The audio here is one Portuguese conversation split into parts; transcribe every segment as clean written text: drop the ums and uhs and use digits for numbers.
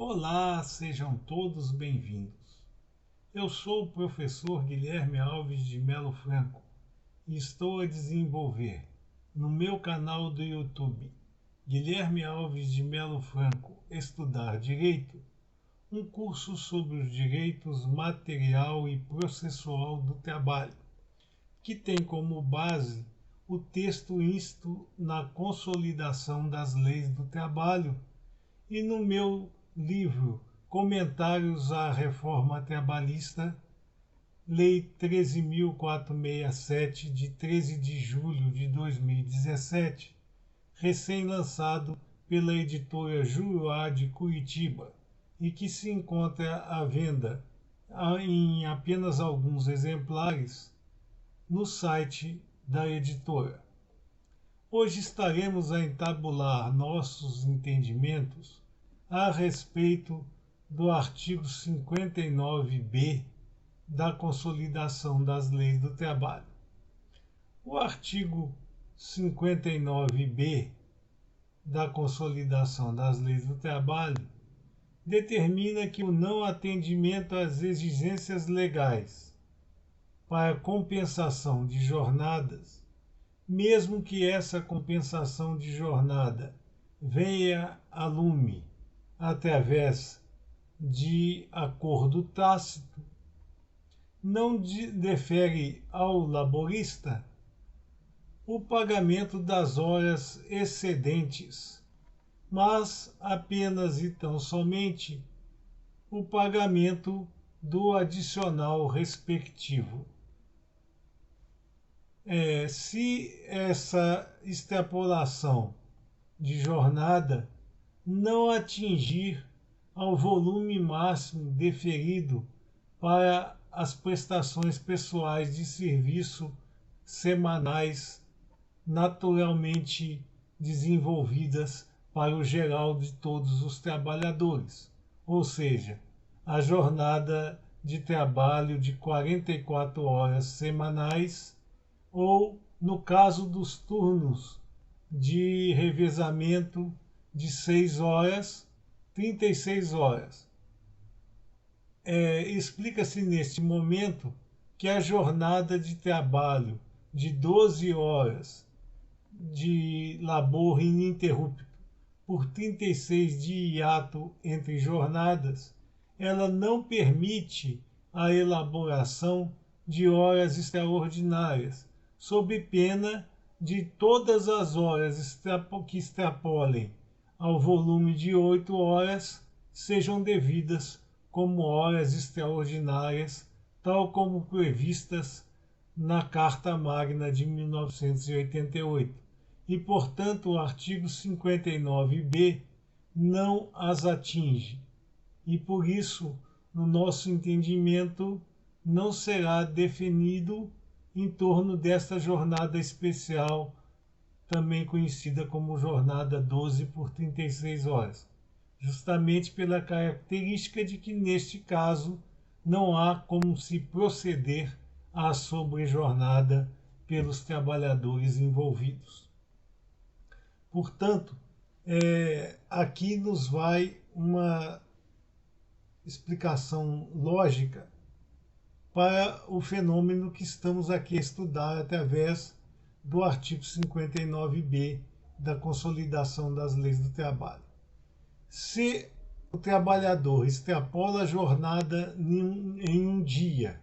Olá, sejam todos bem-vindos. Eu sou o professor Guilherme Alves de Melo Franco e estou a desenvolver no meu canal do YouTube, Guilherme Alves de Melo Franco Estudar Direito, um curso sobre os direitos material e processual do trabalho, que tem como base o texto isto na consolidação das leis do trabalho e no meu livro Comentários à Reforma Trabalhista, Lei 13.467, de 13 de julho de 2017, recém-lançado pela editora Juruá de Curitiba e que se encontra à venda em apenas alguns exemplares no site da editora. Hoje estaremos a entabular nossos entendimentos a respeito do artigo 59b da Consolidação das Leis do Trabalho. O artigo 59b da Consolidação das Leis do Trabalho determina que o não atendimento às exigências legais para compensação de jornadas, mesmo que essa compensação de jornada venha a lume através de acordo tácito, não defere ao laborista o pagamento das horas excedentes, mas apenas e tão somente o pagamento do adicional respectivo. Se essa extrapolação de jornada não atingir ao volume máximo deferido para as prestações pessoais de serviço semanais naturalmente desenvolvidas para o geral de todos os trabalhadores, ou seja, a jornada de trabalho de 44 horas semanais ou, no caso dos turnos de revezamento de 6 horas, 36 horas. Explica-se neste momento que a jornada de trabalho de 12 horas de labor ininterrupto por 36 de hiato entre jornadas, ela não permite a elaboração de horas extraordinárias, sob pena de todas as horas que extrapolem ao volume de 8 horas sejam devidas como horas extraordinárias, tal como previstas na Carta Magna de 1988. E, portanto, o artigo 59b não as atinge. E, por isso, no nosso entendimento, não será definido em torno desta jornada especial, também conhecida como jornada 12 por 36 horas, justamente pela característica de que, neste caso, não há como se proceder à sobrejornada pelos trabalhadores envolvidos. Portanto, aqui nos vai uma explicação lógica para o fenômeno que estamos aqui a estudar através do artigo 59b da Consolidação das Leis do Trabalho. Se o trabalhador extrapola a jornada em um dia,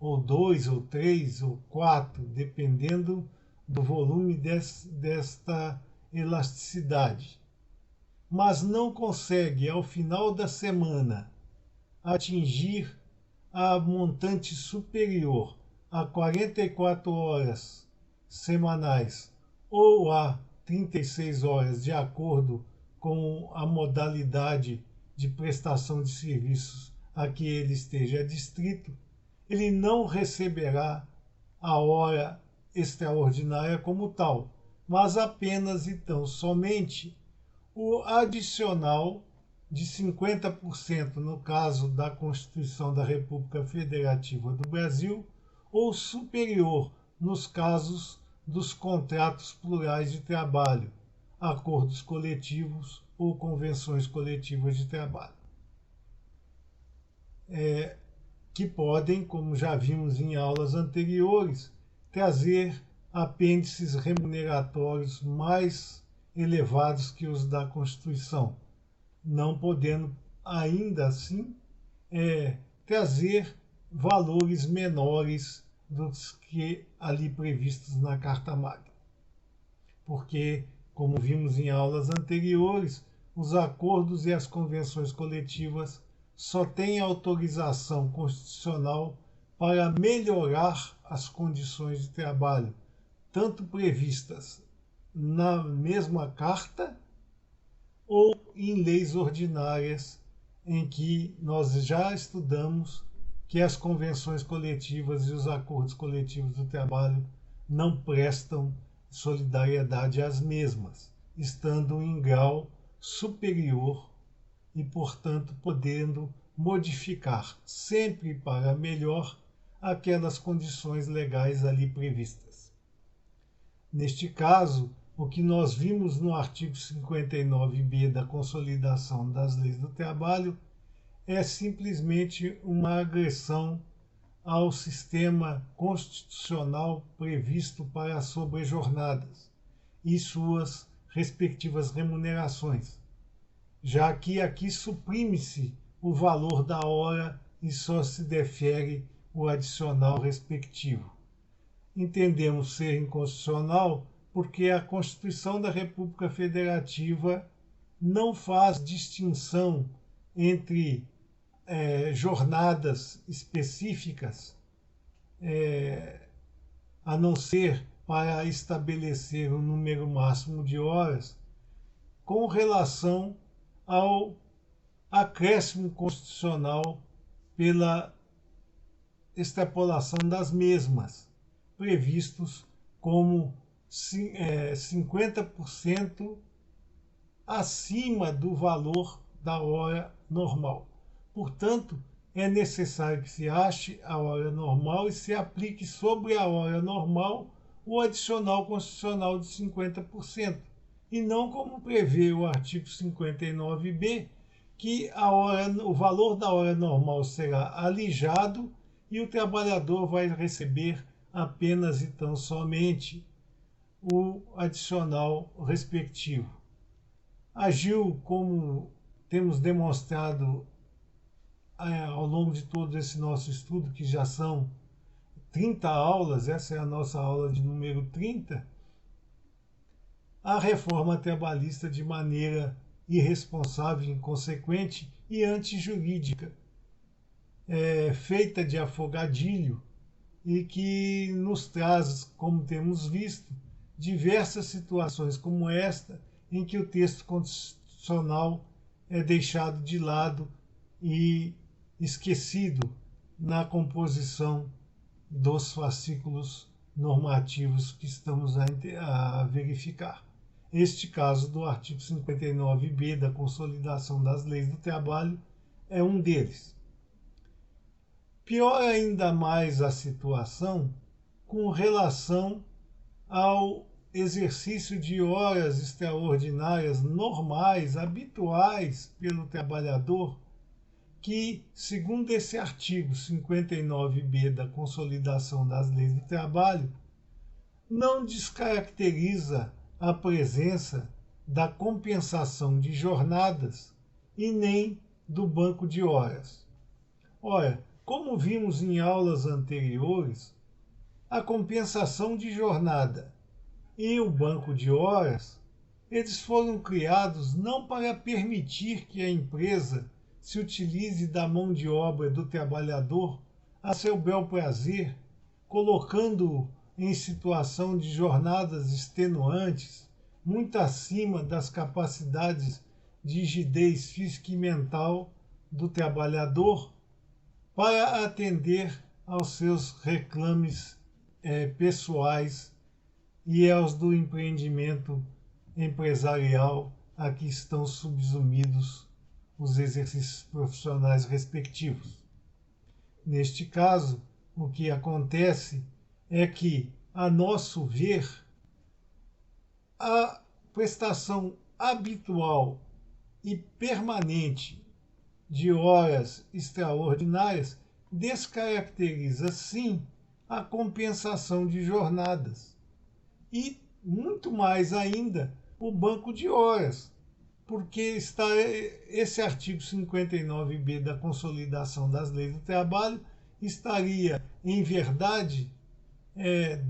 ou 2, ou 3, ou 4, dependendo do volume desta elasticidade, mas não consegue, ao final da semana, atingir a montante superior a 44 horas semanais ou a 36 horas, de acordo com a modalidade de prestação de serviços a que ele esteja adstrito, ele não receberá a hora extraordinária como tal, mas apenas e tão somente o adicional de 50% no caso da Constituição da República Federativa do Brasil, ou superior nos casos dos contratos plurais de trabalho, acordos coletivos ou convenções coletivas de trabalho, que podem, como já vimos em aulas anteriores, trazer apêndices remuneratórios mais elevados que os da Constituição, não podendo ainda assim trazer valores menores dos que ali previstos na Carta Magna. Porque, como vimos em aulas anteriores, os acordos e as convenções coletivas só têm autorização constitucional para melhorar as condições de trabalho, tanto previstas na mesma Carta ou em leis ordinárias, em que nós já estudamos que as convenções coletivas e os acordos coletivos do trabalho não prestam solidariedade às mesmas, estando em grau superior e, portanto, podendo modificar sempre para melhor aquelas condições legais ali previstas. Neste caso, o que nós vimos no artigo 59b da Consolidação das Leis do Trabalho é simplesmente uma agressão ao sistema constitucional previsto para as sobrejornadas e suas respectivas remunerações, já que aqui suprime-se o valor da hora e só se defere o adicional respectivo. Entendemos ser inconstitucional porque a Constituição da República Federativa não faz distinção entre jornadas específicas, a não ser para estabelecer um número máximo de horas, com relação ao acréscimo constitucional pela extrapolação das mesmas, previstos como 50% acima do valor da hora normal. Portanto, é necessário que se ache a hora normal e se aplique sobre a hora normal o adicional constitucional de 50%, e não como prevê o artigo 59b, que o valor da hora normal será alijado e o trabalhador vai receber apenas e tão somente o adicional respectivo. Agiu, como temos demonstrado ao longo de todo esse nosso estudo, que já são 30 aulas, essa é a nossa aula de número 30, a reforma trabalhista de maneira irresponsável, inconsequente e antijurídica, feita de afogadilho, e que nos traz, como temos visto, diversas situações como esta, em que o texto constitucional é deixado de lado e esquecido na composição dos fascículos normativos que estamos a verificar. Este caso do artigo 59b da Consolidação das Leis do Trabalho é um deles. Piora ainda mais a situação com relação ao exercício de horas extraordinárias normais, habituais pelo trabalhador, que, segundo esse artigo 59b da Consolidação das Leis do Trabalho, não descaracteriza a presença da compensação de jornadas e nem do banco de horas. Ora, como vimos em aulas anteriores, a compensação de jornada e o banco de horas, eles foram criados não para permitir que a empresa se utilize da mão de obra do trabalhador a seu bel prazer, colocando-o em situação de jornadas extenuantes, muito acima das capacidades de rigidez física e mental do trabalhador, para atender aos seus reclames pessoais e aos do empreendimento empresarial a que estão subsumidos os exercícios profissionais respectivos. Neste caso, o que acontece é que, a nosso ver, a prestação habitual e permanente de horas extraordinárias descaracteriza, sim, a compensação de jornadas. E, muito mais ainda, o banco de horas, porque está esse artigo 59b da Consolidação das Leis do Trabalho estaria, em verdade,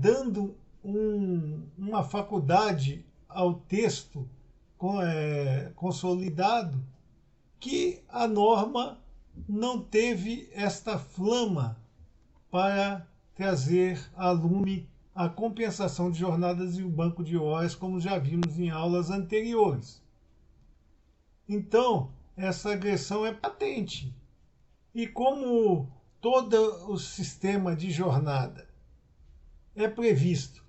dando uma faculdade ao texto consolidado que a norma não teve esta flama para trazer a lume a compensação de jornadas e o banco de horas, como já vimos em aulas anteriores. Então, essa agressão é patente. E como todo o sistema de jornada é previsto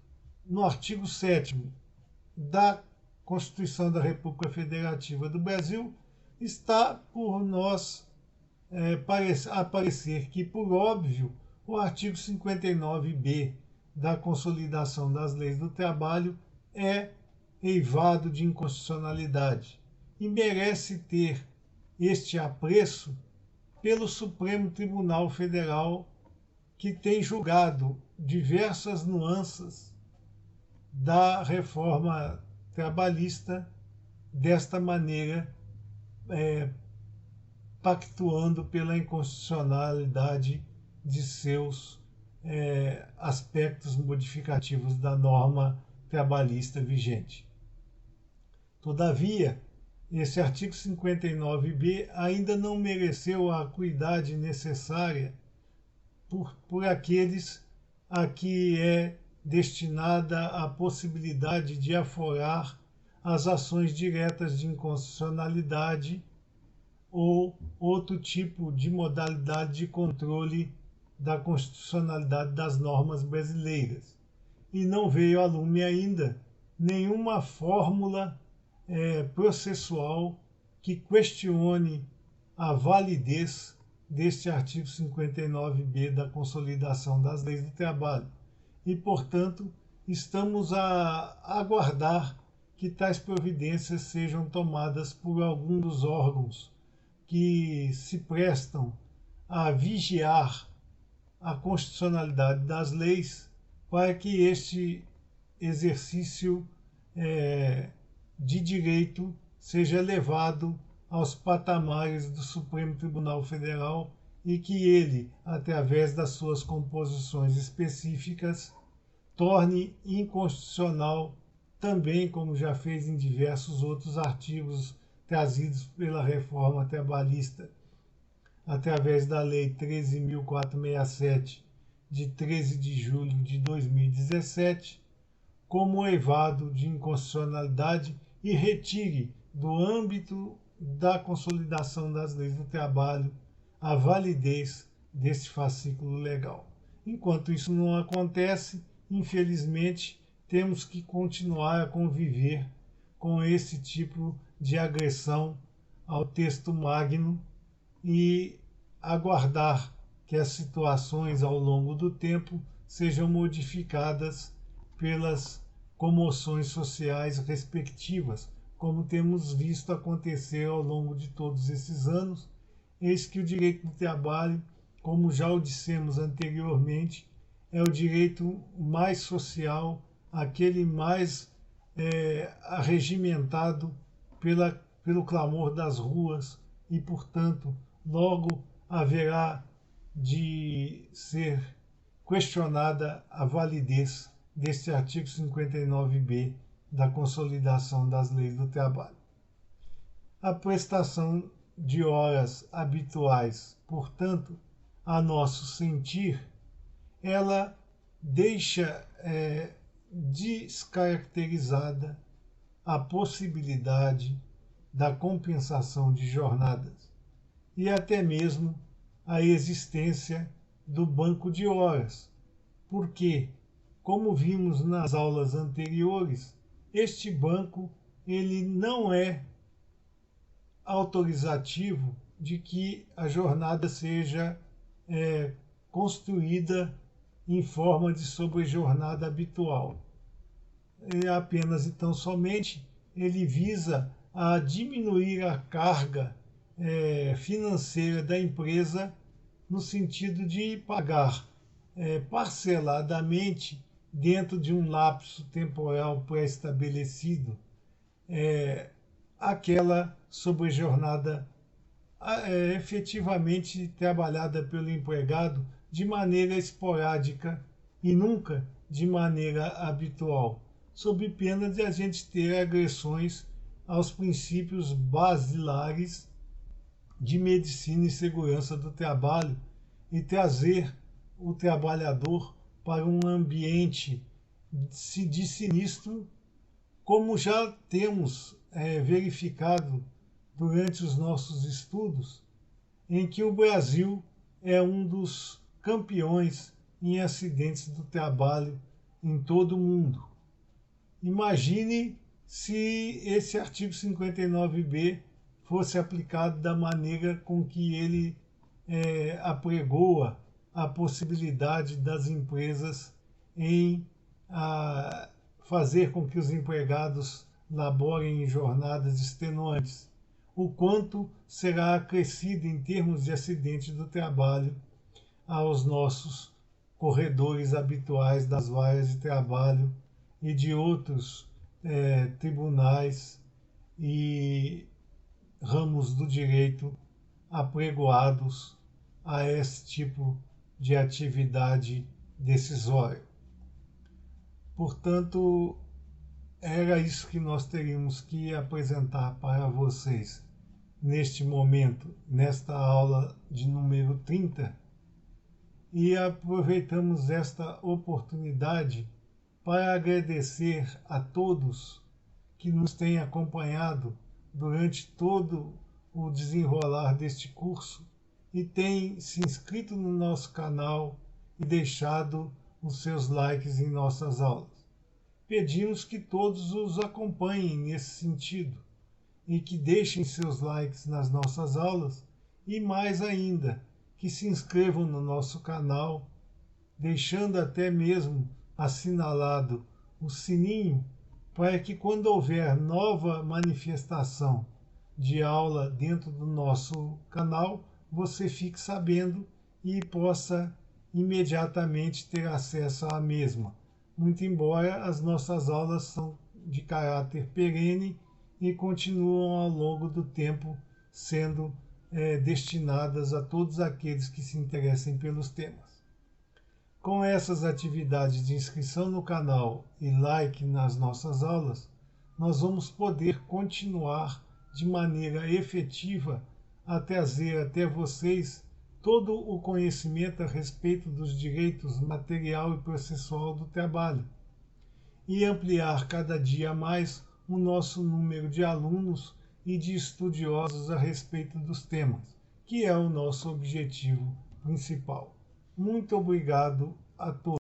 no artigo 7º da Constituição da República Federativa do Brasil, está por nós aparecer que, por óbvio, o artigo 59b da Consolidação das Leis do Trabalho é eivado de inconstitucionalidade e merece ter este apreço pelo Supremo Tribunal Federal, que tem julgado diversas nuances da reforma trabalhista desta maneira, pactuando pela inconstitucionalidade de seus aspectos modificativos da norma trabalhista vigente. Todavia, esse artigo 59b ainda não mereceu a acuidade necessária por aqueles a que é destinada a possibilidade de aforar as ações diretas de inconstitucionalidade ou outro tipo de modalidade de controle da constitucionalidade das normas brasileiras. E não veio a lume ainda nenhuma fórmula processual que questione a validez deste artigo 59b da Consolidação das Leis do Trabalho. E, portanto, estamos a aguardar que tais providências sejam tomadas por algum dos órgãos que se prestam a vigiar a constitucionalidade das leis, para que este exercício de direito seja levado aos patamares do Supremo Tribunal Federal e que ele, através das suas composições específicas, torne inconstitucional também, como já fez em diversos outros artigos trazidos pela reforma trabalhista, através da Lei 13.467, de 13 de julho de 2017, como eivado de inconstitucionalidade e retire do âmbito da consolidação das leis do trabalho a validez deste fascículo legal. Enquanto isso não acontece, infelizmente, temos que continuar a conviver com esse tipo de agressão ao texto magno e aguardar que as situações ao longo do tempo sejam modificadas pelas comoções sociais respectivas, como temos visto acontecer ao longo de todos esses anos. Eis que o direito do trabalho, como já o dissemos anteriormente, é o direito mais social, aquele mais arregimentado pelo clamor das ruas e, portanto, logo haverá de ser questionada a validez deste artigo 59b da Consolidação das Leis do Trabalho. A prestação de horas habituais, portanto, a nosso sentir, ela deixa descaracterizada a possibilidade da compensação de jornadas e até mesmo a existência do banco de horas, porque, como vimos nas aulas anteriores, este banco ele não é autorizativo de que a jornada seja construída em forma de sobrejornada habitual. Apenas e tão somente ele visa a diminuir a carga financeira da empresa, no sentido de pagar parceladamente, dentro de um lapso temporal pré-estabelecido, aquela sobrejornada efetivamente trabalhada pelo empregado de maneira esporádica e nunca de maneira habitual, sob pena de a gente ter agressões aos princípios basilares de medicina e segurança do trabalho e trazer o trabalhador para um ambiente de sinistro, como já temos verificado durante os nossos estudos, em que o Brasil é um dos campeões em acidentes do trabalho em todo o mundo. Imagine se esse artigo 59B fosse aplicado da maneira com que ele apregoa a possibilidade das empresas em fazer com que os empregados laborem em jornadas extenuantes. O quanto será acrescido em termos de acidente do trabalho aos nossos corredores habituais das varas de trabalho e de outros tribunais e ramos do direito apregoados a esse tipo de atividade decisória. Portanto, era isso que nós teríamos que apresentar para vocês neste momento, nesta aula de número 30, e aproveitamos esta oportunidade para agradecer a todos que nos têm acompanhado durante todo o desenrolar deste curso e têm se inscrito no nosso canal e deixado os seus likes em nossas aulas. Pedimos que todos os acompanhem nesse sentido e que deixem seus likes nas nossas aulas e, mais ainda, que se inscrevam no nosso canal, deixando até mesmo assinalado o sininho, para que quando houver nova manifestação de aula dentro do nosso canal, você fique sabendo e possa imediatamente ter acesso à mesma. Muito embora as nossas aulas são de caráter perene e continuam ao longo do tempo sendo destinadas a todos aqueles que se interessem pelos temas. Com essas atividades de inscrição no canal e like nas nossas aulas, nós vamos poder continuar de maneira efetiva a trazer até vocês todo o conhecimento a respeito dos direitos material e processual do trabalho e ampliar cada dia mais o nosso número de alunos e de estudiosos a respeito dos temas, que é o nosso objetivo principal. Muito obrigado a todos.